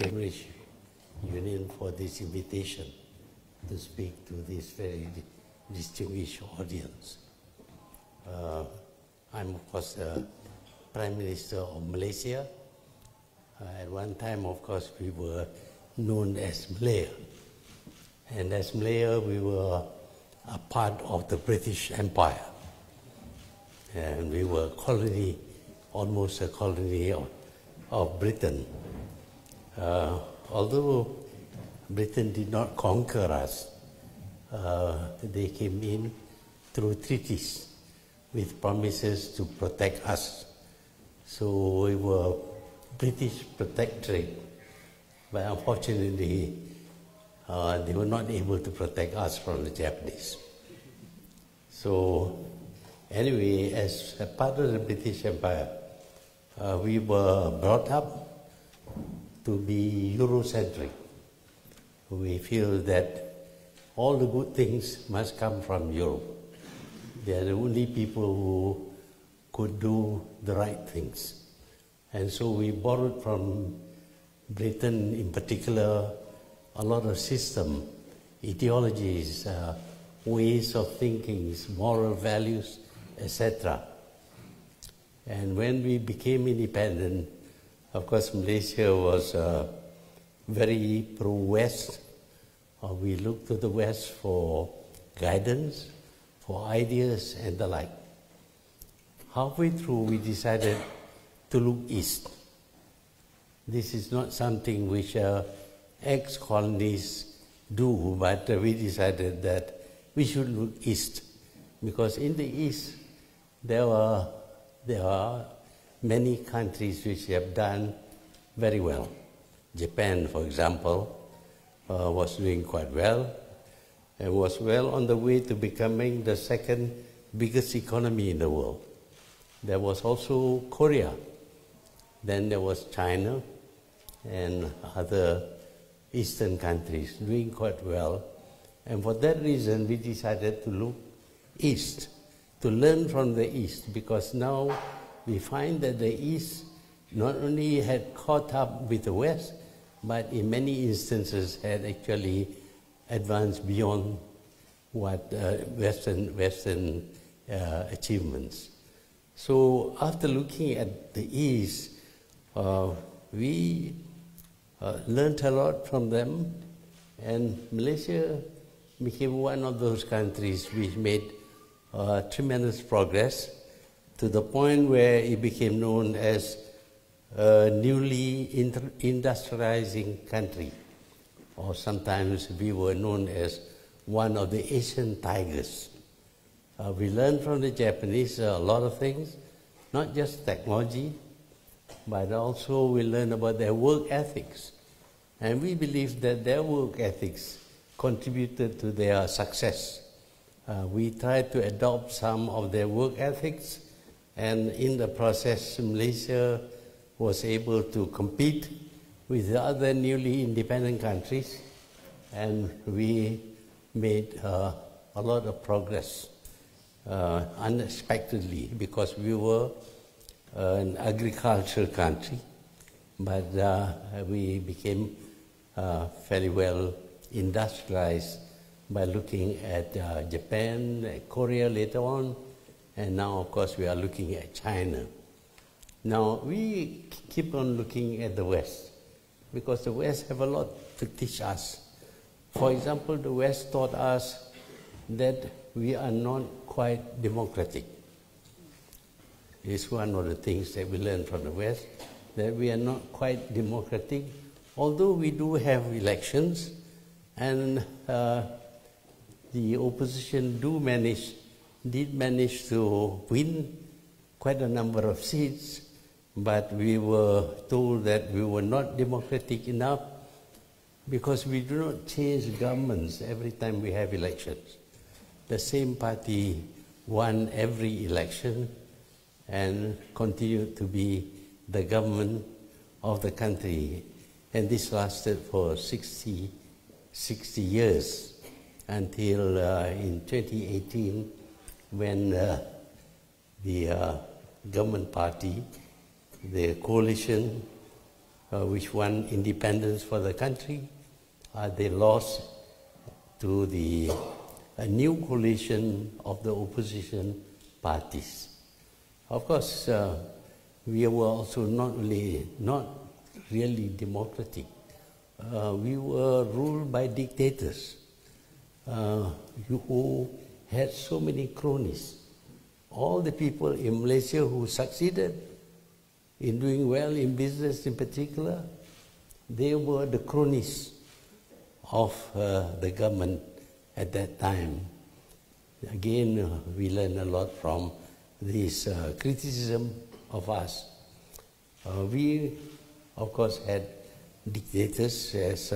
Cambridge Union for this invitation to speak to this very distinguished audience. I'm, of course, the Prime Minister of Malaysia. At one time, of course, we were known as Malaya. And as Malaya, we were a part of the British Empire. And we were a colony, almost a colony of Britain. Although Britain did not conquer us, they came in through treaties with promises to protect us. So we were British protectorate, but unfortunately, they were not able to protect us from the Japanese. So anyway, as a part of the British Empire, we were brought up to be Eurocentric. We feel that all the good things must come from Europe. They are the only people who could do the right things. And so we borrowed from Britain in particular a lot of system, ideologies, ways of thinking, moral values, etc. And when we became independent, of course, Malaysia was very pro-West. We looked to the West for guidance, for ideas, and the like. Halfway through, we decided to look east. This is not something which ex-colonies do, but we decided that we should look east, because in the east there are many countries which have done very well. Japan, for example, was doing quite well, and was well on the way to becoming the second biggest economy in the world. There was also Korea. Then there was China and other Eastern countries doing quite well. And for that reason, we decided to look east, to learn from the East, because now we find that the East not only had caught up with the West, but in many instances had actually advanced beyond what Western achievements. So after looking at the East, we learned a lot from them, and Malaysia became one of those countries which made tremendous progress to the point where it became known as a newly industrializing country, or sometimes we were known as one of the Asian tigers. We learned from the Japanese a lot of things, not just technology, but also we learned about their work ethics. And we believe that their work ethics contributed to their success. We tried to adopt some of their work ethics, and in the process, Malaysia was able to compete with the other newly independent countries, and we made a lot of progress unexpectedly, because we were an agricultural country, but we became fairly well industrialized by looking at Japan, Korea later on, and now, of course, we are looking at China. Now, we keep on looking at the West, because the West have a lot to teach us. For example, the West taught us that we are not quite democratic. It's one of the things that we learned from the West, that we are not quite democratic, although we do have elections, and the opposition did manage to win quite a number of seats, but we were told that we were not democratic enough because we do not change governments every time we have elections. The same party won every election and continued to be the government of the country. And this lasted for 60 years until in 2018, when the government party, the coalition, which won independence for the country. They lost to a new coalition of the opposition parties. Of course, we were also not really democratic. We were ruled by dictators who had so many cronies. All the people in Malaysia who succeeded in doing well in business in particular, they were the cronies of the government at that time. Again, we learned a lot from this criticism of us. We, of course, had dictators as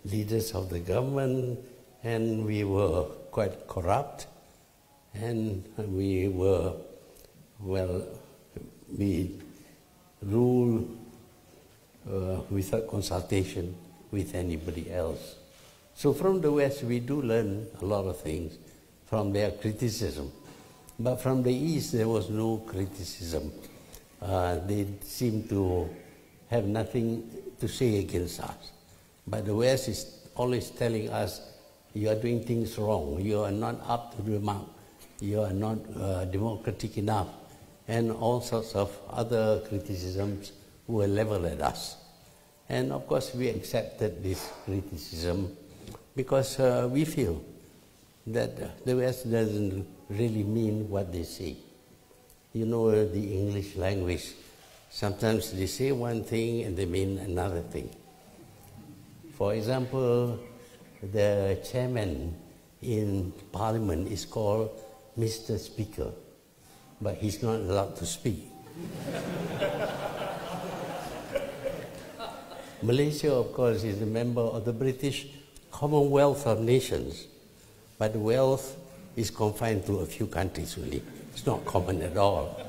leaders of the government, and we were quite corrupt, and we were, well, we ruled without consultation with anybody else. So from the West, we do learn a lot of things from their criticism. But from the East, there was no criticism. They seemed to have nothing to say against us. But the West is always telling us, you are doing things wrong, you are not up to the mark, you are not democratic enough, and all sorts of other criticisms were leveled at us. And of course, we accepted this criticism because we feel that the West doesn't really mean what they say. You know, the English language, sometimes they say one thing and they mean another thing. For example, the chairman in Parliament is called Mr. Speaker, but he's not allowed to speak. Malaysia, of course, is a member of the British Commonwealth of Nations, but the wealth is confined to a few countries only. It's not common at all.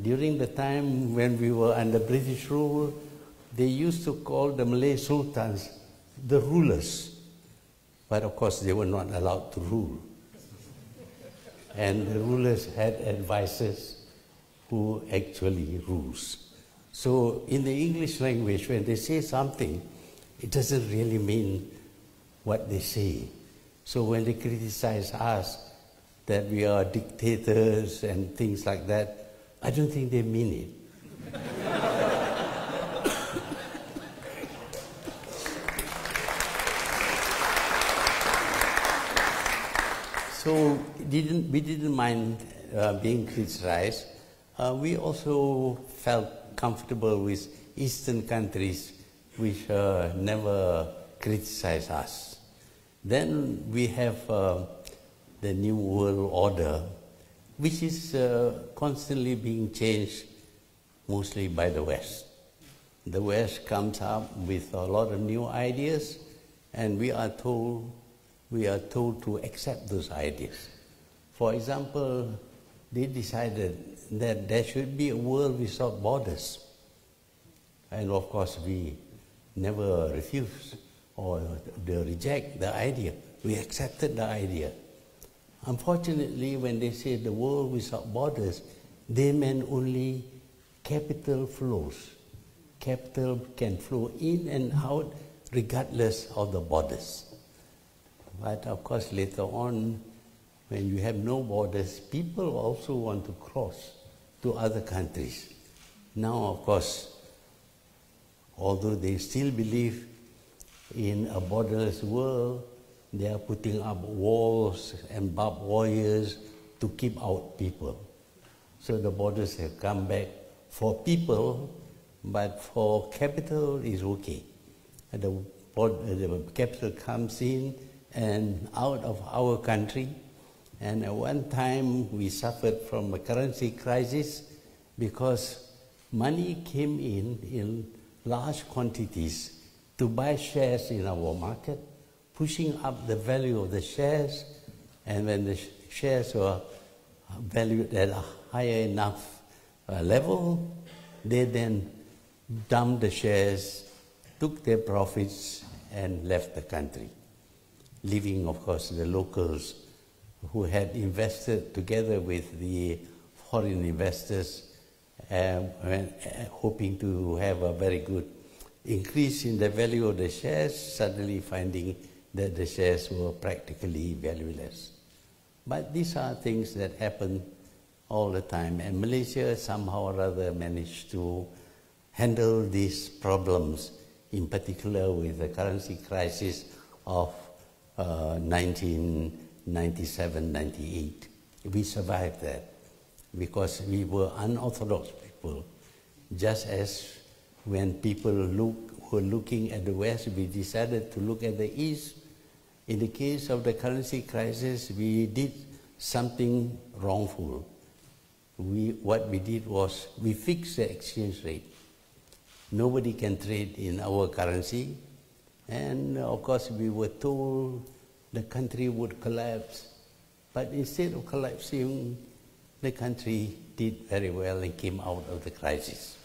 During the time when we were under British rule, they used to call the Malay sultans the rulers, but of course they were not allowed to rule. And the rulers had advisors who actually rules. So in the English language, when they say something, it doesn't really mean what they say. So when they criticize us that we are dictators and things like that, I don't think they mean it. So we didn't mind being criticized. We also felt comfortable with Eastern countries which never criticize us. Then we have the New World Order, which is constantly being changed, mostly by the West. The West comes up with a lot of new ideas, and we are told to accept those ideas. For example, they decided that there should be a world without borders. And of course, we never refused or reject the idea. We accepted the idea. Unfortunately, when they said the world without borders, they meant only capital flows. Capital can flow in and out regardless of the borders. But of course, later on, when you have no borders, people also want to cross to other countries. Now, of course, although they still believe in a borderless world, they are putting up walls and barbed wires to keep out people. So the borders have come back for people, but for capital is okay. The capital comes in and out of our country. And at one time, we suffered from a currency crisis because money came in large quantities to buy shares in our market, pushing up the value of the shares. And when the shares were valued at a higher enough level, they then dumped the shares, took their profits, and left the country, leaving, of course, the locals who had invested together with the foreign investors hoping to have a very good increase in the value of the shares, suddenly finding that the shares were practically valueless. But these are things that happen all the time, and Malaysia somehow or other managed to handle these problems, in particular with the currency crisis of 1997-98. We survived that because we were unorthodox people. Just as when people were looking at the West, we decided to look at the East. In the case of the currency crisis, we did something wrongful. What we did was we fixed the exchange rate. Nobody can trade in our currency. And of course, we were told the country would collapse. But instead of collapsing, the country did very well and came out of the crisis.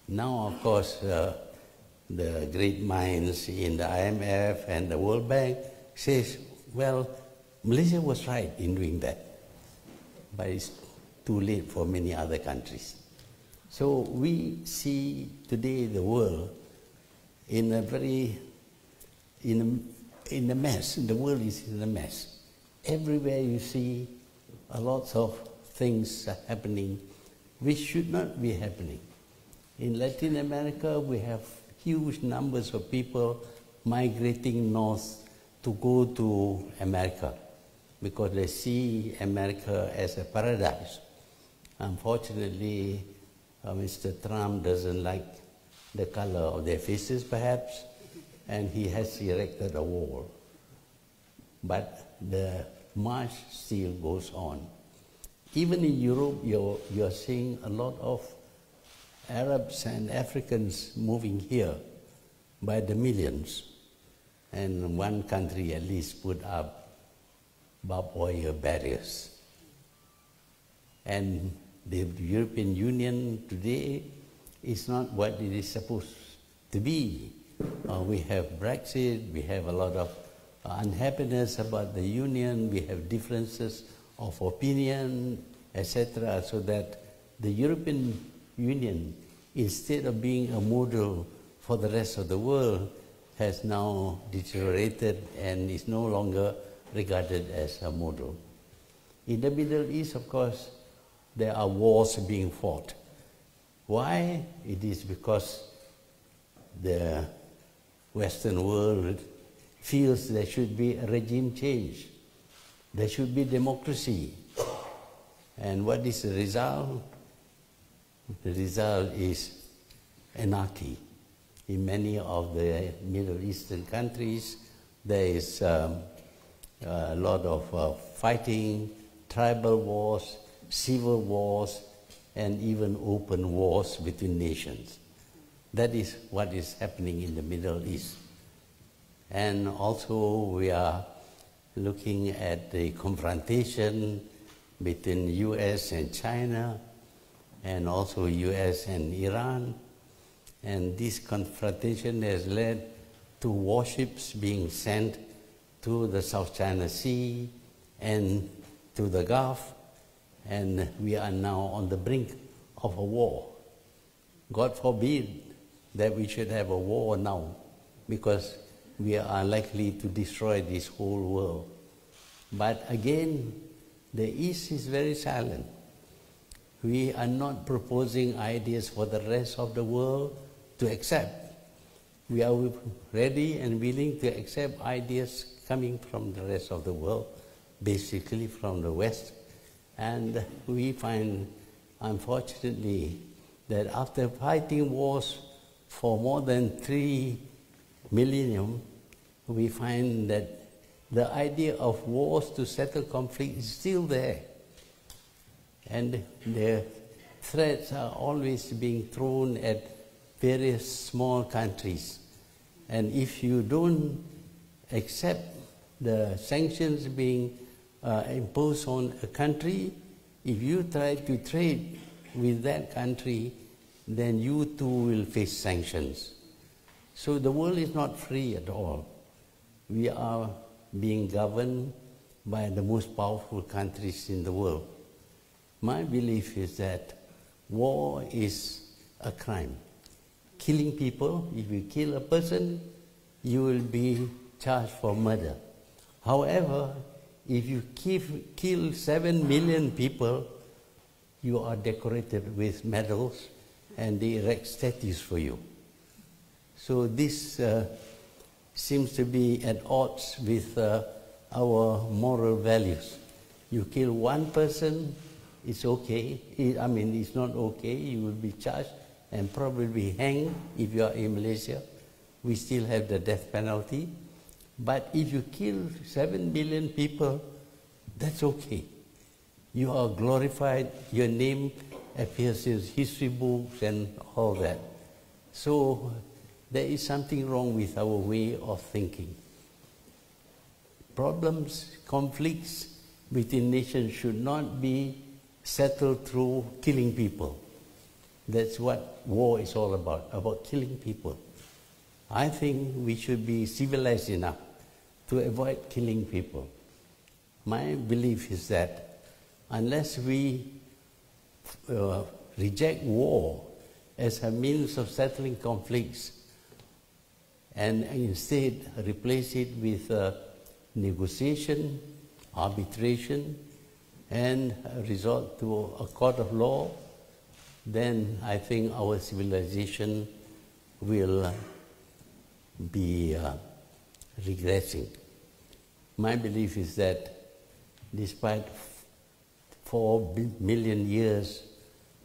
Now, of course, the great minds in the IMF and the World Bank says, well, Malaysia was right in doing that, but it's too late for many other countries. So we see today the world in a very, in a mess. The world is in a mess. Everywhere you see a lot of things happening which should not be happening. In Latin America, we have huge numbers of people migrating north to go to America because they see America as a paradise. Unfortunately, Mr. Trump doesn't like the color of their faces, perhaps, and he has erected a wall. But the march still goes on. Even in Europe, you're seeing a lot of Arabs and Africans moving here by the millions. And one country at least put up barbed wire barriers. And the European Union today is not what it is supposed to be. We have Brexit, we have a lot of unhappiness about the Union, we have differences of opinion, etc., so that the European Union, instead of being a model for the rest of the world, has now deteriorated and is no longer regarded as a model. In the Middle East, of course, there are wars being fought. Why? It is because the Western world feels there should be a regime change. There should be democracy. And what is the result? The result is anarchy. In many of the Middle Eastern countries, there is a lot of fighting, tribal wars, civil wars, and even open wars between nations. That is what is happening in the Middle East. And also we are looking at the confrontation between US and China, and also US and Iran. And this confrontation has led to warships being sent to the South China Sea and to the Gulf, and we are now on the brink of a war. God forbid that we should have a war now, because we are likely to destroy this whole world. But again, the East is very silent. We are not proposing ideas for the rest of the world to accept. We are ready and willing to accept ideas coming from the rest of the world, basically from the West. And we find, unfortunately, that after fighting wars for more than 3 millennium, we find that the idea of wars to settle conflict is still there. And the threats are always being thrown at various small countries. And if you don't accept the sanctions being imposed on a country, if you try to trade with that country, then you too will face sanctions. So the world is not free at all. We are being governed by the most powerful countries in the world. My belief is that war is a crime. Killing people, if you kill a person, you will be charged for murder. However, if you kill 7 million people, you are decorated with medals and they erect statues for you. So this seems to be at odds with our moral values. You kill one person, it's okay. I mean, it's not okay. You will be charged and probably be hanged if you are in Malaysia. We still have the death penalty. But if you kill 7 million people, that's okay. You are glorified, your name appears in history books and all that. So there is something wrong with our way of thinking. Problems, conflicts within nations should not be settled through killing people. That's what war is all about killing people. I think we should be civilized enough to avoid killing people. My belief is that unless we reject war as a means of settling conflicts and instead replace it with negotiation, arbitration, and resort to a court of law, then I think our civilization will be regressing. My belief is that despite 4 million years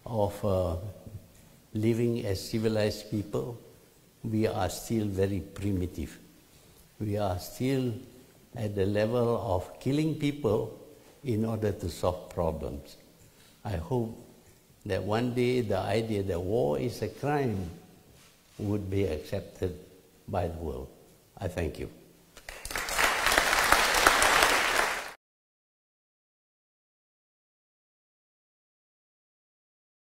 of living as civilized people, we are still very primitive. We are still at the level of killing people in order to solve problems. I hope that one day the idea that war is a crime would be accepted by the world. I thank you.